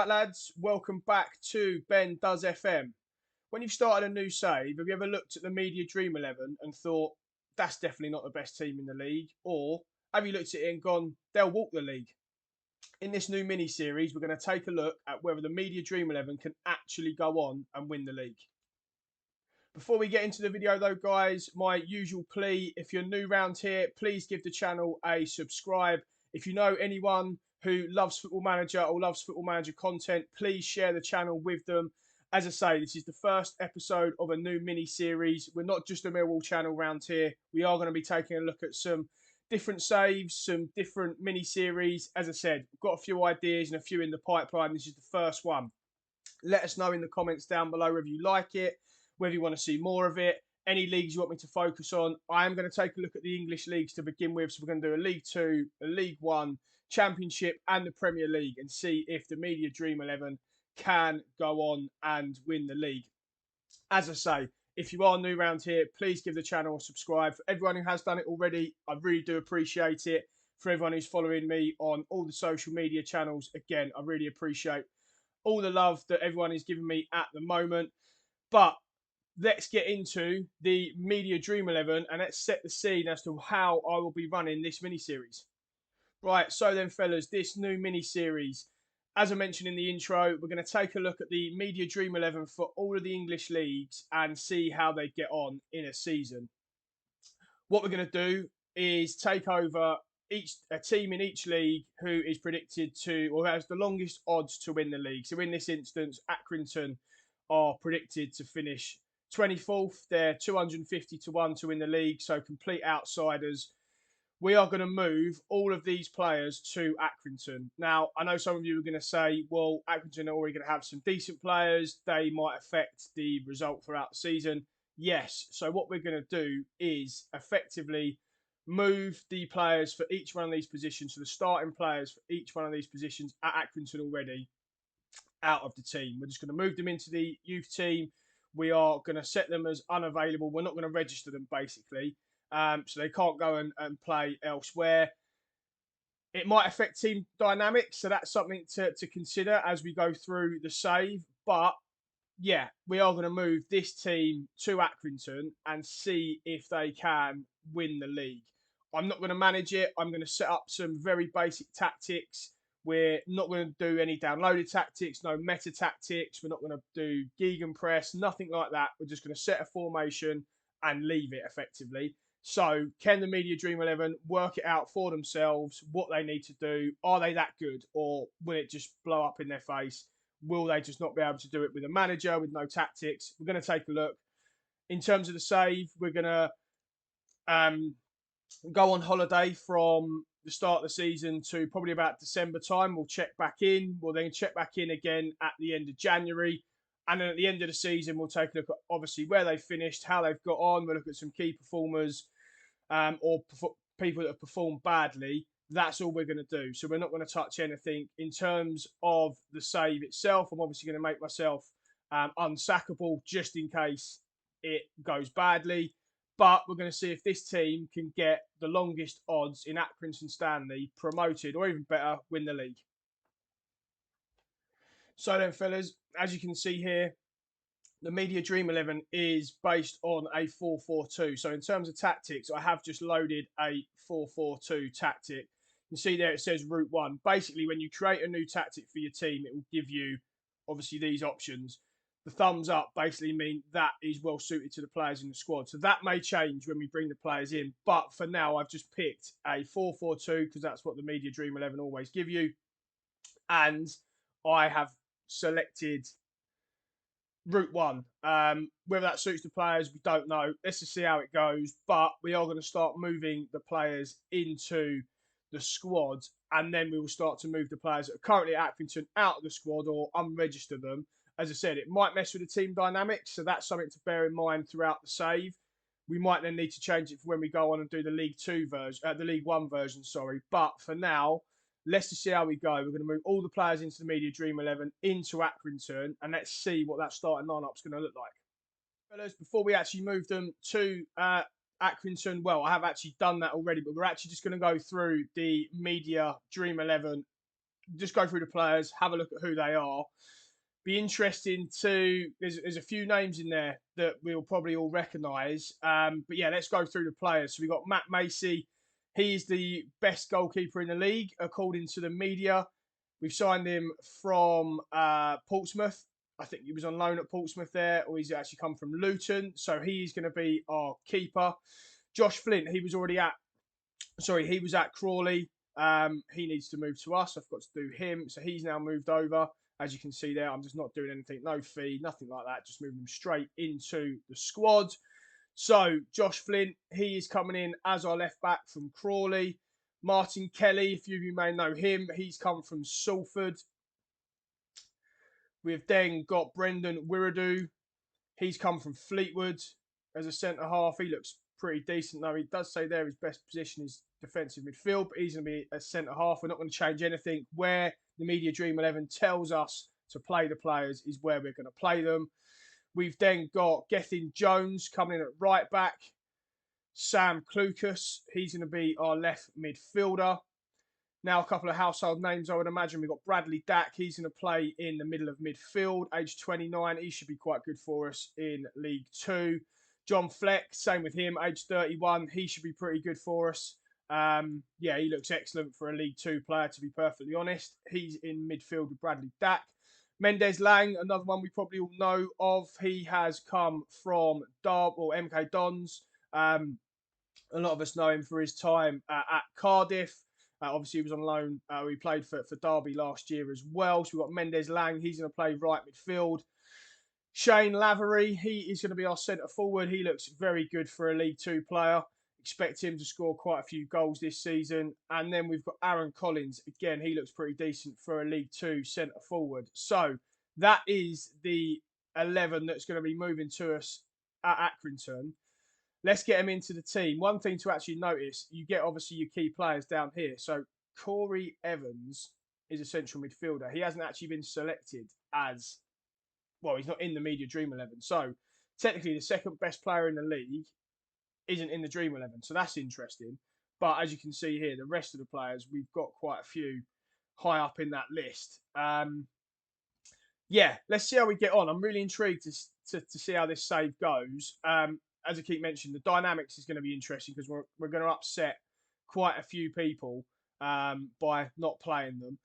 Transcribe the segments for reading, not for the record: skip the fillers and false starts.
Right, lads, welcome back to Ben Does FM. When you've started a new save, have you ever looked at the Media Dream 11 and thought, that's definitely not the best team in the league? Or have you looked at it and gone, they'll walk the league? In this new mini series, we're going to take a look at whether the Media Dream 11 can actually go on and win the league. Before we get into the video though, guys, my usual plea, if you're new round here, please give the channel a subscribe. If you know anyone who loves Football Manager or loves Football Manager content, please share the channel with them. As I say, this is the first episode of a new mini series. We're not just a Millwall channel round here. We are going to be taking a look at some different saves, some different mini series. As I said, we've got a few ideas and a few in the pipeline. This is the first one. Let us know in the comments down below whether you like it, whether you want to see more of it, any leagues you want me to focus on. I am going to take a look at the English leagues to begin with. So we're going to do a League Two, a League One, Championship and the Premier League and see if the Media Dream 11 can go on and win the league. As I say, if you are new around here, please give the channel a subscribe. For everyone who has done it already, I really do appreciate it. For everyone who's following me on all the social media channels, again, I really appreciate all the love that everyone is giving me at the moment. But let's get into the Media Dream 11 and let's set the scene as to how I will be running this mini-series. Right, so then, fellas, this new mini-series, as I mentioned in the intro, we're going to take a look at the Media Dream 11 for all of the English leagues and see how they get on in a season. What we're going to do is take over a team in each league who is predicted to, or has the longest odds to win the league. So in this instance, Accrington are predicted to finish 24th. They're 250 to 1 to win the league, so complete outsiders. We are going to move all of these players to Accrington. Now, I know some of you are going to say, well, Accrington are already going to have some decent players. They might affect the result throughout the season. Yes, so what we're going to do is effectively move the players for each one of these positions, so the starting players for each one of these positions at Accrington already, out of the team. We're just going to move them into the youth team. We are going to set them as unavailable. We're not going to register them, basically. So they can't go and play elsewhere. It might affect team dynamics, so that's something to consider as we go through the save. But yeah, we are going to move this team to Accrington and see if they can win the league. I'm not going to manage it. I'm going to set up some very basic tactics. We're not going to do any downloaded tactics, no meta tactics. We're not going to do gegenpress, nothing like that. We're just going to set a formation and leave it effectively. So can the Media Dream 11 work it out for themselves, what they need to do? Are they that good, or will it just blow up in their face? Will they just not be able to do it with a manager, with no tactics? We're going to take a look. In terms of the save, we're going to go on holiday from the start of the season to probably about December time. We'll check back in. We'll then check back in again at the end of January. And then at the end of the season, we'll take a look at obviously where they finished, how they've got on. We'll look at some key performers or people that have performed badly. That's all we're going to do. So we're not going to touch anything. In terms of the save itself, I'm obviously going to make myself unsackable just in case it goes badly. But we're going to see if this team can get the longest odds in Accrington Stanley, promoted, or even better, win the league. So then, fellas, as you can see here, the Media Dream 11 is based on a 4-4-2. So in terms of tactics, I have just loaded a 4-4-2 tactic. You can see there it says Route 1. Basically, when you create a new tactic for your team, it will give you, obviously, these options. The thumbs up basically mean that is well suited to the players in the squad. So that may change when we bring the players in. But for now, I've just picked a 4-4-2 because that's what the Media Dream 11 always give you. And I have selected Route 1. Whether that suits the players, we don't know. Let's just see how it goes. But we are going to start moving the players into the squad. And then we will start to move the players that are currently at Accrington out of the squad or unregister them. As I said, it might mess with the team dynamics, so that's something to bear in mind throughout the save. We might then need to change it for when we go on and do the League Two version, the League One version, sorry. But for now, let's just see how we go. We're going to move all the players into the Media Dream 11 into Accrington, and let's see what that starting lineup is going to look like. Fellas, before we actually move them to Accrington, well, I have actually done that already, but we're actually just going to go through the Media Dream 11 just go through the players, have a look at who they are. Be interesting to. There's a few names in there that we'll probably all recognise. But yeah, let's go through the players. So we've got Matt Macey. He's the best goalkeeper in the league according to the media. We've signed him from Portsmouth. I think he was on loan at Portsmouth there, or he's actually come from Luton. So he's going to be our keeper. Josh Flint, he was at Crawley. He needs to move to us. I've got to do him. So he's now moved over. As you can see there, I'm just not doing anything, no fee, nothing like that. Just moving him straight into the squad. So Josh Flint, he is coming in as our left back from Crawley. Martin Kelly, a few of you may know him. He's come from Salford. We've then got Brendan Wiradu. He's come from Fleetwood as a centre half. He looks pretty decent though. He does say there his best position is defensive midfield, but he's going to be a centre half. We're not going to change anything. Where the Media Dream 11 tells us to play the players is where we're going to play them. We've then got Gethin Jones coming in at right back. Sam Klukas, he's going to be our left midfielder. Now, a couple of household names, I would imagine. We've got Bradley Dack. He's going to play in the middle of midfield, age 29. He should be quite good for us in League Two. John Fleck, same with him, age 31. He should be pretty good for us. Yeah, he looks excellent for a League Two player, to be perfectly honest. He's in midfield with Bradley Dack. Mendes Lang, another one we probably all know of. He has come from MK Dons. A lot of us know him for his time at Cardiff. Obviously, he was on loan. He played for Derby last year as well. So we've got Mendes Lang. He's going to play right midfield. Shane Lavery, he is going to be our centre forward. He looks very good for a League Two player. Expect him to score quite a few goals this season. And then we've got Aaron Collins. Again, he looks pretty decent for a League Two centre forward. So that is the 11 that's going to be moving to us at Accrington. Let's get him into the team. One thing to actually notice, you get obviously your key players down here. So Corey Evans is a central midfielder. He hasn't actually been selected as, well, he's not in the Media Dream 11. So technically the second best player in the league isn't in the Dream 11. So that's interesting. But as you can see here, the rest of the players, we've got quite a few high up in that list. Yeah, let's see how we get on. I'm really intrigued to see how this save goes. As I keep mentioning, the dynamics is going to be interesting because we're going to upset quite a few people by not playing them.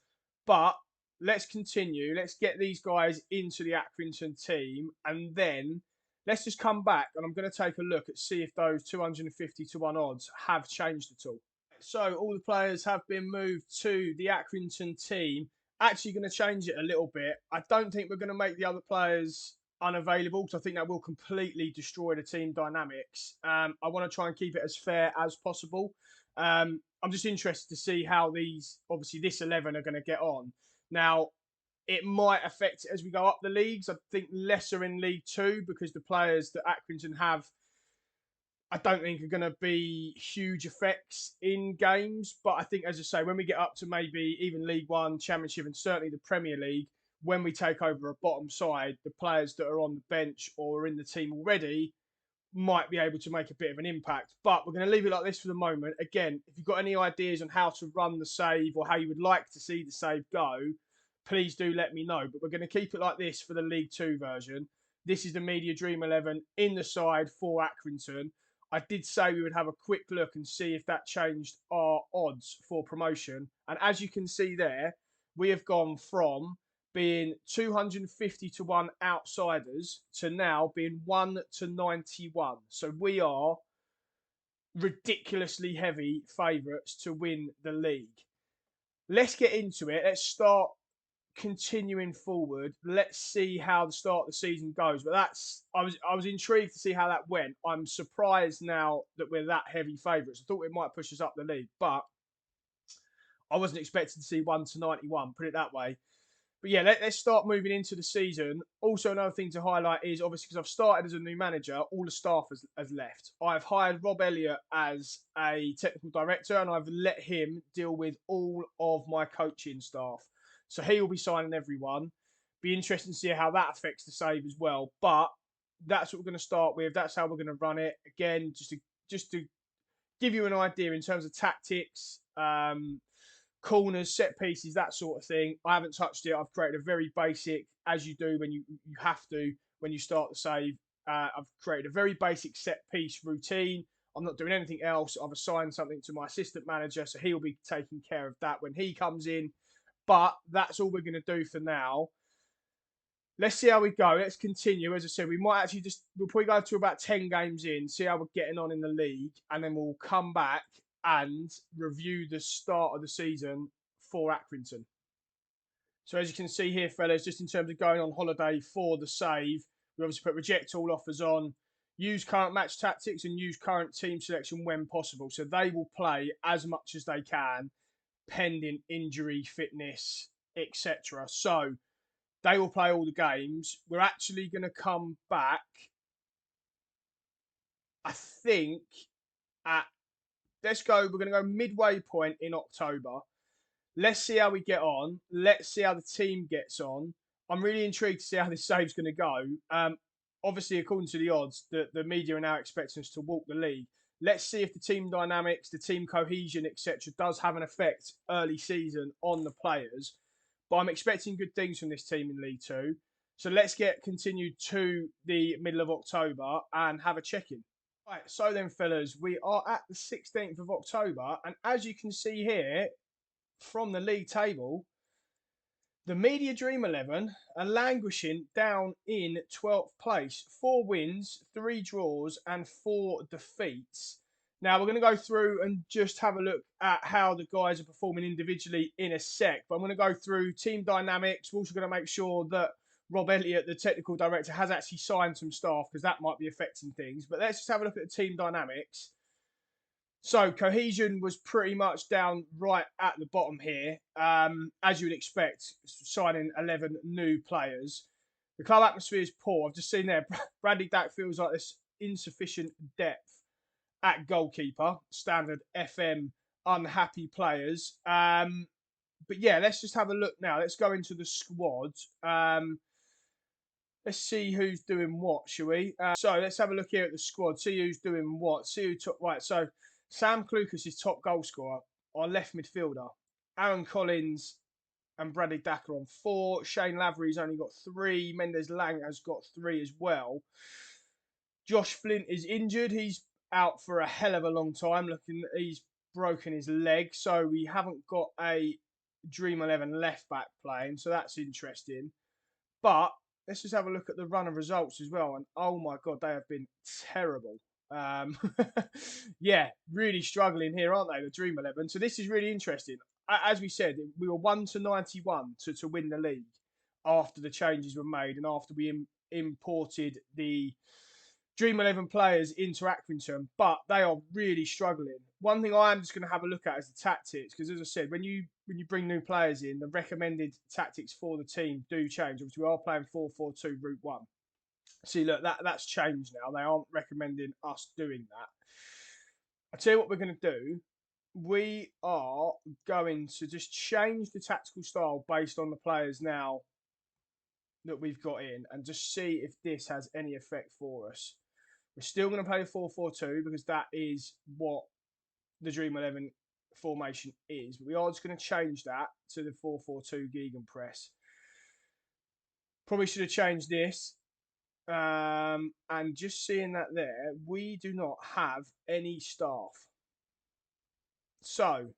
But let's continue. Let's get these guys into the Accrington team, and then let's just come back and I'm going to take a look at see if those 250 to 1 odds have changed at all. So all the players have been moved to the Accrington team. Actually going to change it a little bit. I don't think we're going to make the other players unavailable because I think that will completely destroy the team dynamics. I want to try and keep it as fair as possible. I'm just interested to see how obviously this 11 are going to get on. Now, it might affect it as we go up the leagues. I think lesser in League Two because the players that Accrington have, I don't think are going to be huge effects in games. But I think, as I say, when we get up to maybe even League One, Championship, and certainly the Premier League, when we take over a bottom side, the players that are on the bench or are in the team already might be able to make a bit of an impact. But we're going to leave it like this for the moment. Again, if you've got any ideas on how to run the save or how you would like to see the save go, please do let me know. But we're going to keep it like this for the League Two version. This is the Media Dream 11 in the side for Accrington. I did say we would have a quick look and see if that changed our odds for promotion. And as you can see there, we have gone from being 250 to 1 outsiders to now being 1 to 91. So we are ridiculously heavy favourites to win the league. Let's get into it. Let's start continuing forward. Let's see how the start of the season goes. But I was intrigued to see how that went. I'm surprised now that we're that heavy favourites. I thought it might push us up the league, but I wasn't expecting to see 1 to 91, put it that way. But yeah, let's start moving into the season. Also, another thing to highlight is obviously because I've started as a new manager, all the staff has left. I've hired Rob Elliott as a technical director and I've let him deal with all of my coaching staff. So he will be signing everyone. Be interesting to see how that affects the save as well. But that's what we're going to start with. That's how we're going to run it. Again, just to give you an idea in terms of tactics. corners, set pieces, that sort of thing. I haven't touched it. I've created a very basic, as you do when you have to when you start the save. I've created a very basic set piece routine. I'm not doing anything else. I've assigned something to my assistant manager, so he'll be taking care of that when he comes in. But that's all we're going to do for now. Let's see how we go. Let's continue. As I said, we'll probably go to about 10 games in, see how we're getting on in the league, and then we'll come back and review the start of the season for Accrington. So as you can see here, fellas, just in terms of going on holiday for the save, we obviously put reject all offers on, use current match tactics and use current team selection when possible. So they will play as much as they can, pending injury, fitness, etc. So they will play all the games. We're actually going to come back, I think, at we're going to go midway point in October. Let's see how we get on. Let's see how the team gets on. I'm really intrigued to see how this save's going to go. Obviously, according to the odds, the media are now expecting us to walk the league. Let's see if the team dynamics, the team cohesion, etc., does have an effect early season on the players. But I'm expecting good things from this team in League Two. So let's get continued to the middle of October and have a check-in. Right, so then, fellas, we are at the 16th of October. And as you can see here from the league table, the Media Dream 11 are languishing down in 12th place. 4 wins, 3 draws, and 4 defeats. Now, we're going to go through and just have a look at how the guys are performing individually in a sec. But I'm going to go through team dynamics. We're also going to make sure that Rob Elliott, the technical director, has actually signed some staff because that might be affecting things. But let's just have a look at the team dynamics. So cohesion was pretty much down right at the bottom here, as you would expect, signing 11 new players. The club atmosphere is poor. I've just seen there, Bradley Dack feels like there's insufficient depth at goalkeeper, standard FM unhappy players. But yeah, let's just have a look now. Let's go into the squad. Let's see who's doing what, shall we? So let's have a look here at the squad. See who's doing what. See who took right. So Sam Clucas is top goal scorer, our left midfielder. Aaron Collins and Bradley Dacker on 4. Shane Lavery's only got 3. Mendes Lang has got 3 as well. Josh Flint is injured. He's out for a hell of a long time. He's broken his leg, so we haven't got a Dream 11 left back playing, so that's interesting. But let's just have a look at the run of results as well. And oh my God, they have been terrible. Yeah, really struggling here, aren't they? The Dream 11. So this is really interesting. As we said, we were 1 to 91 to win the league after the changes were made and after we imported the Dream 11 players into Accrington, but they are really struggling. One thing I am just going to have a look at is the tactics, because as I said, when you bring new players in, the recommended tactics for the team do change. Obviously, we are playing 4-4-2 Route 1. See, look, that's changed now. They aren't recommending us doing that. I'll tell you what we're going to do. We are going to just change the tactical style based on the players now that we've got in and just see if this has any effect for us. We're still going to play 4-4-2 because that is what the Dream 11 formation is. But we are just going to change that to the 4-4-2 Gegenpress. Probably should have changed this. And just seeing that there, we do not have any staff. So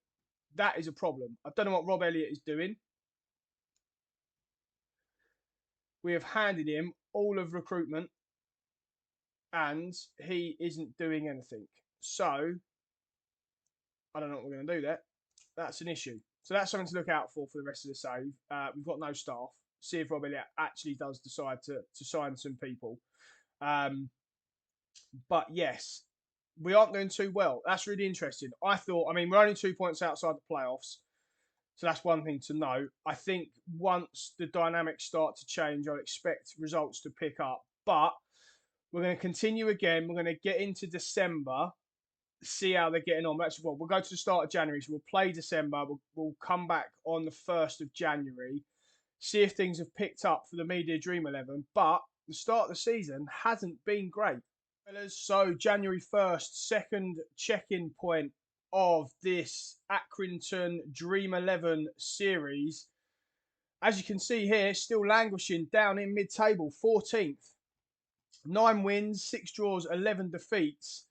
that is a problem. I don't know what Rob Elliott is doing. We have handed him all of recruitment and he isn't doing anything. So I don't know what we're going to do there. That's an issue. So that's something to look out for the rest of the save. We've got no staff. See if Rob Elliott actually does decide to sign some people. But yes, we aren't doing too well. That's really interesting. I mean, we're only 2 points outside the playoffs. So that's one thing to know. I think once the dynamics start to change, I'll expect results to pick up. But we're going to continue again. We're going to get into December, see how they're getting on. Actually, we'll go to the start of January. So we'll play December. We'll come back on the 1st of January, see if things have picked up for the Media Dream 11. But the start of the season hasn't been great. So January 1st, second check-in point of this Accrington Dream 11 series. As you can see here, still languishing down in mid-table, 14th. 9 wins, 6 draws, 11 defeats.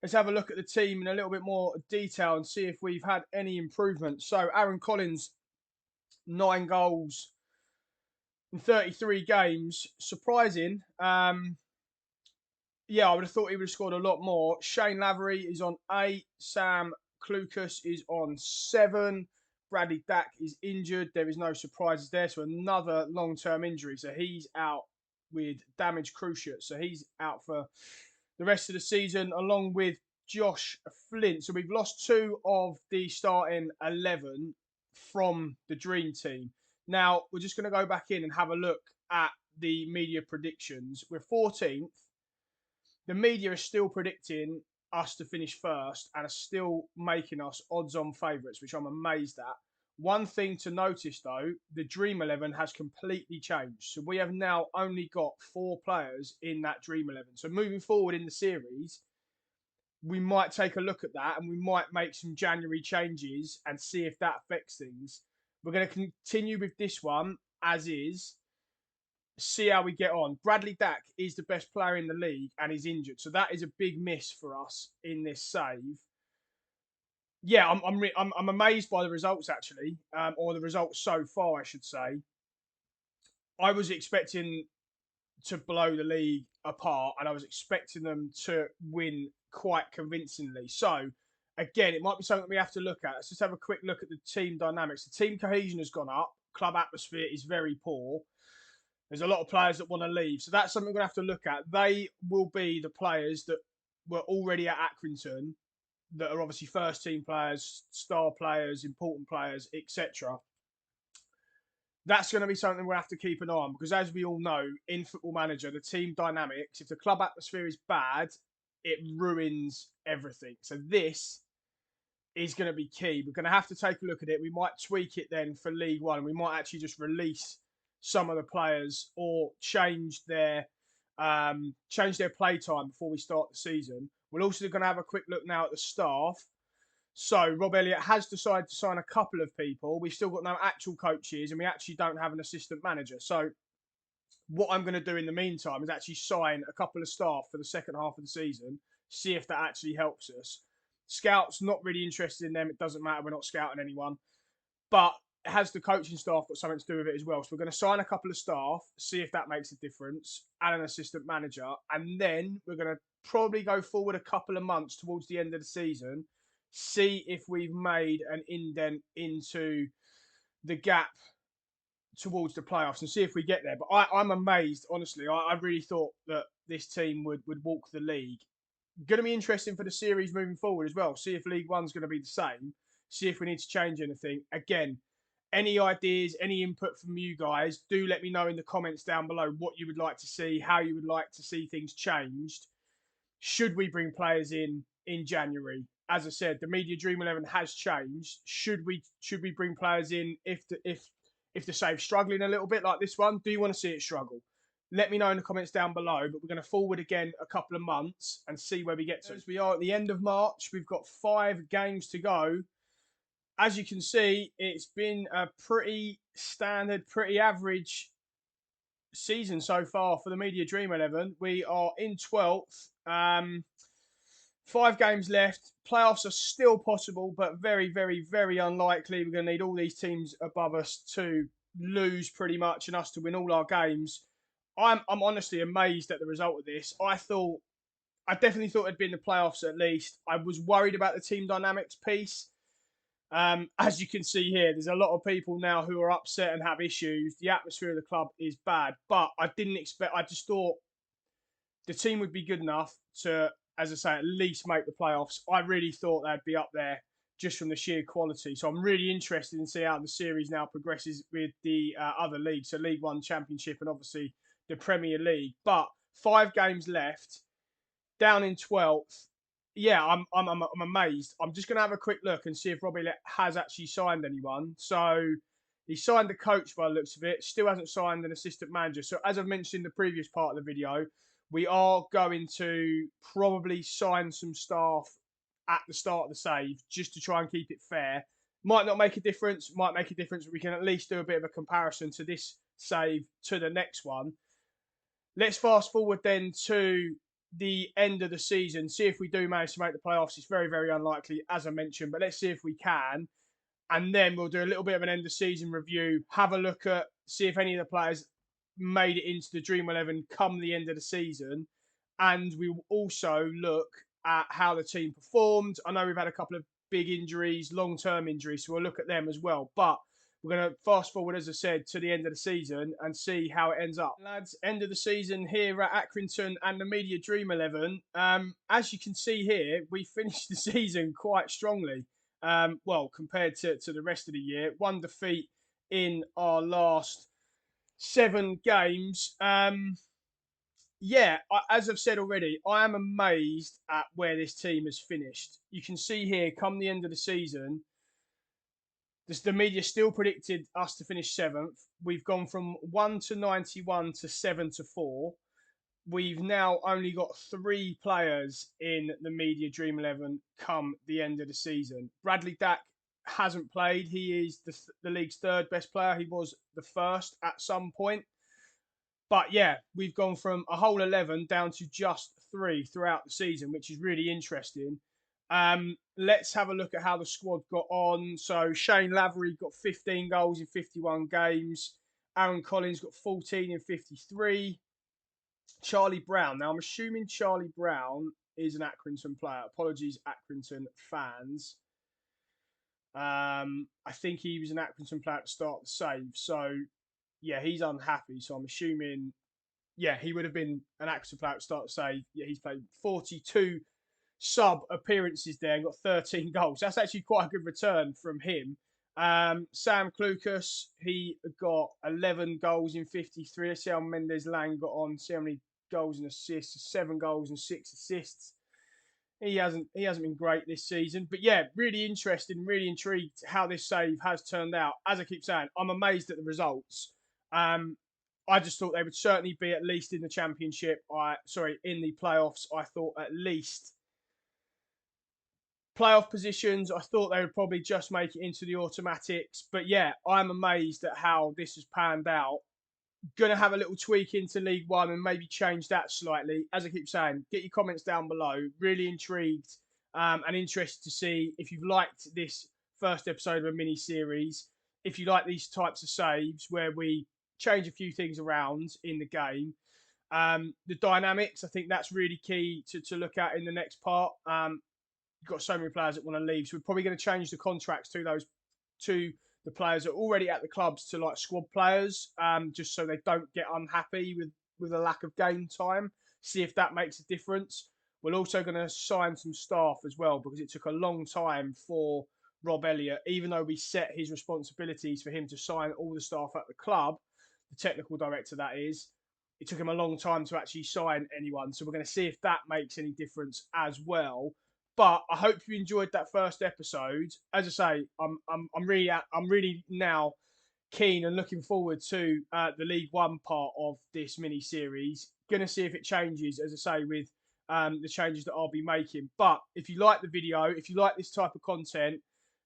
Let's have a look at the team in a little bit more detail and see if we've had any improvement. So Aaron Collins, 9 goals in 33 games. Surprising. Yeah, I would have thought he would have scored a lot more. Shane Lavery is on 8. Sam Klukas is on 7. Bradley Dack is injured. There is no surprises there. So another long-term injury. So he's out with damaged cruciate. So he's out for the rest of the season, along with Josh Flint. So we've lost 2 of the starting 11 from the Dream Team. Now, we're just going to go back in and have a look at the media predictions. We're 14th. The media is still predicting us to finish first and are still making us odds-on favourites, which I'm amazed at. One thing to notice, though, the Dream 11 has completely changed. So we have now only got 4 players in that Dream 11. So moving forward in the series, we might take a look at that and we might make some January changes and see if that affects things. We're going to continue with this one as is. See how we get on. Bradley Dack is the best player in the league and he's injured. So that is a big miss for us in this save. Yeah, I'm amazed by the results actually, or the results so far, I should say. I was expecting to blow the league apart and I was expecting them to win quite convincingly. So, again, it might be something we have to look at. Let's just have a quick look at the team dynamics. The team cohesion has gone up. Club atmosphere is very poor. There's a lot of players that want to leave. So that's something we're going to have to look at. They will be the players that were already at Accrington that are obviously first team players, star players, important players, etc. That's going to be something we'll have to keep an eye on because as we all know, in Football Manager, the team dynamics, if the club atmosphere is bad, it ruins everything. So this is going to be key. We're going to have to take a look at it. We might tweak it then for League One. We might actually just release some of the players or change their play time before we start the season. We're also going to have a quick look now at the staff. So Rob Elliott has decided to sign a couple of people. We've still got no actual coaches and we actually don't have an assistant manager. So what I'm going to do in the meantime is actually sign a couple of staff for the second half of the season, see if that actually helps us. Scouts, not really interested in them. It doesn't matter. We're not scouting anyone. But has the coaching staff got something to do with it as well? So we're going to sign a couple of staff, see if that makes a difference, and an assistant manager. And then we're going to probably go forward a couple of months towards the end of the season, see if we've made an indent into the gap towards the playoffs and see if we get there. But I'm amazed, honestly. I really thought that this team would walk the league. Going to be interesting for the series moving forward as well. See if League One's going to be the same. See if we need to change anything. Again, any ideas, any input from you guys, do let me know in the comments down below what you would like to see, how you would like to see things changed. Should we bring players in January? As I said, the Media Dream 11 has changed. Should we bring players in if the save's struggling a little bit like this one? Do you want to see it struggle? Let me know in the comments down below, but we're going to forward again a couple of months and see where we get to. As we are at the end of March, we've got 5 games to go. As you can see, it's been a pretty standard, pretty average season so far for the Media Dream 11. We are in 12th. 5 games left. Playoffs are still possible, but very, very, very unlikely. We're going to need all these teams above us to lose pretty much and us to win all our games. I'm honestly amazed at the result of this. I definitely thought it'd be in the playoffs at least. I was worried about the team dynamics piece. As you can see here, there's a lot of people now who are upset and have issues. The atmosphere of the club is bad, but I just thought the team would be good enough to, as I say, at least make the playoffs. I really thought they'd be up there just from the sheer quality. So I'm really interested in see how the series now progresses with the other leagues, so League One, Championship, and obviously the Premier League. But 5 games left, down in 12th. Yeah, I'm amazed. I'm just going to have a quick look and see if Robbie has actually signed anyone. So he signed the coach by the looks of it. Still hasn't signed an assistant manager. So as I've mentioned in the previous part of the video, we are going to probably sign some staff at the start of the save just to try and keep it fair. Might not make a difference, might make a difference, but we can at least do a bit of a comparison to this save to the next one. Let's fast forward then to the end of the season, see if we do manage to make the playoffs. It's very, very unlikely, as I mentioned, but let's see if we can. And then we'll do a little bit of an end of season review, have a look at, see if any of the players made it into the Dream 11 come the end of the season. And we will also look at how the team performed. I know we've had a couple of big injuries, long-term injuries, so we'll look at them as well. But we're going to fast forward, as I said, to the end of the season and see how it ends up. Lads, end of the season here at Accrington and the Media Dream 11. As you can see here, we finished the season quite strongly. Well, compared to the rest of the year. One defeat in our last 7 games. Yeah, as I've said already, I am amazed at where this team has finished. You can see here, come the end of the season, the media still predicted us to finish 7th. We've gone from 1 to 91 to 7 to 4. We've now only got 3 players in the Media Dream 11 come the end of the season. Bradley Dack hasn't played. He is the league's 3rd best player. He was the 1st at some point. But yeah, we've gone from a whole 11 down to just 3 throughout the season, which is really interesting. Let's have a look at how the squad got on. So Shane Lavery got 15 goals in 51 games. Aaron Collins got 14 in 53. Charlie Brown. Now, I'm assuming Charlie Brown is an Accrington player. Apologies, Accrington fans. I think he was an Accrington player at the start of the save. So, yeah, he's unhappy. So I'm assuming, yeah, he would have been an Accrington player at the start of the save. Yeah, he's played 42 sub appearances there and got 13 goals. That's actually quite a good return from him. Sam Klukas, he got 11 goals in 53. Let's see how Mendes Lang got on. See how many goals and assists. 7 goals and 6 assists. He hasn't been great this season. But yeah, really interesting, really intrigued how this save has turned out. As I keep saying, I'm amazed at the results. I just thought they would certainly be at least in the championship. In the playoffs. I thought at least playoff positions. I thought they would probably just make it into the automatics. But yeah, I'm amazed at how this has panned out. Going to have a little tweak into League One and maybe change that slightly. As I keep saying, get your comments down below. Really intrigued and interested to see if you've liked this first episode of a mini series. If you like these types of saves where we change a few things around in the game. The dynamics, I think that's really key to look at in the next part. You've got so many players that want to leave, so we're probably going to change the contracts to the players that are already at the clubs to like squad players, just so they don't get unhappy with a lack of game time. See if that makes a difference. We're also going to sign some staff as well because it took a long time for Rob Elliott, even though we set his responsibilities for him to sign all the staff at the club, the technical director that is. It took him a long time to actually sign anyone, so we're going to see if that makes any difference as well. But I hope you enjoyed that first episode. As I say, I'm really now keen and looking forward to the League One part of this mini series. Going to see if it changes, as I say, with the changes that I'll be making. But if you like the video, if you like this type of content,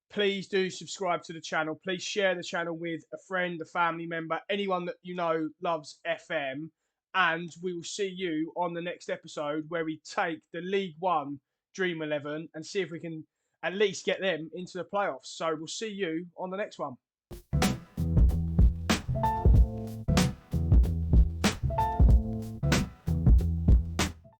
please do subscribe to the channel. Please share the channel with a friend, a family member, anyone that you know loves FM. And we will see you on the next episode where we take the League One Dream 11 and see if we can at least get them into the playoffs. So we'll see you on the next one.